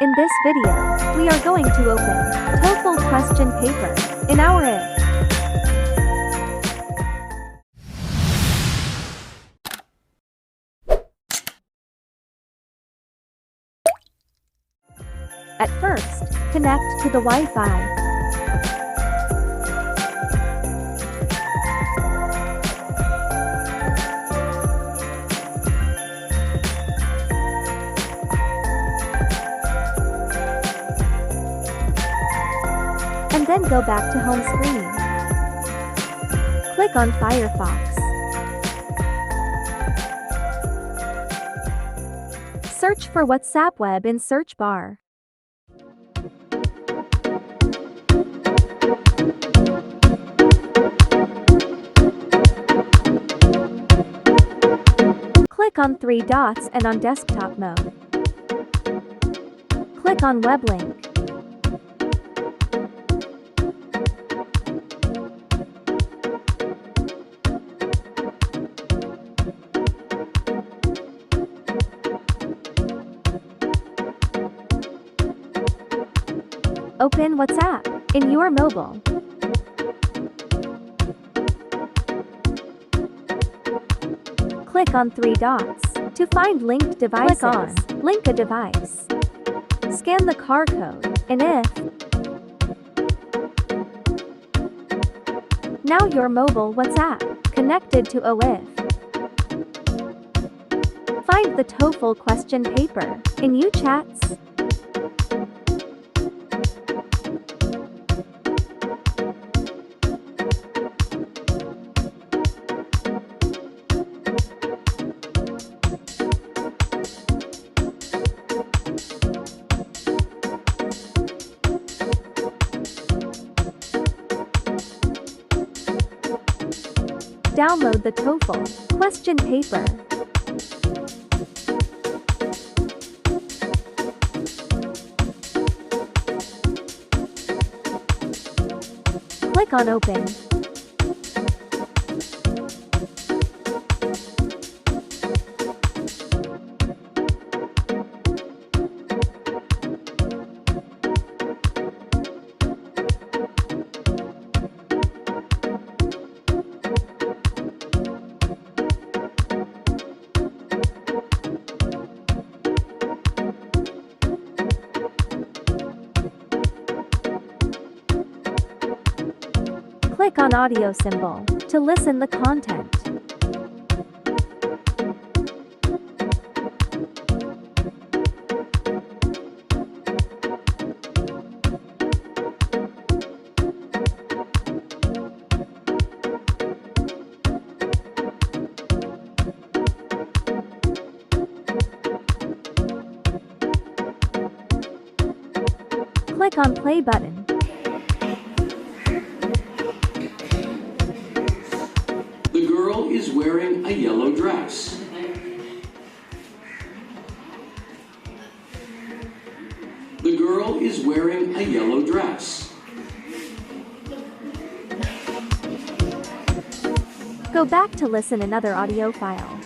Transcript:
In this video, we are going to open ToEFL Question Paper in our IFP. At first, connect to the Wi-Fi. And then go back to home screen. Click on Firefox. Search for WhatsApp Web in search bar. Click on three dots and on desktop mode. Click on Web Link. Open WhatsApp in your mobile. Click on three dots to find linked devices. Click on Link a device. Scan the code in IFP. Now your mobile WhatsApp connected to IFP. Find the ToEFL question paper in your chats. Download the ToEFL question paper. Click on Open. Click on audio symbol to listen the content. Click on play button. The girl is wearing a yellow dress. The girl is wearing a yellow dress. Go back to listen another audio file.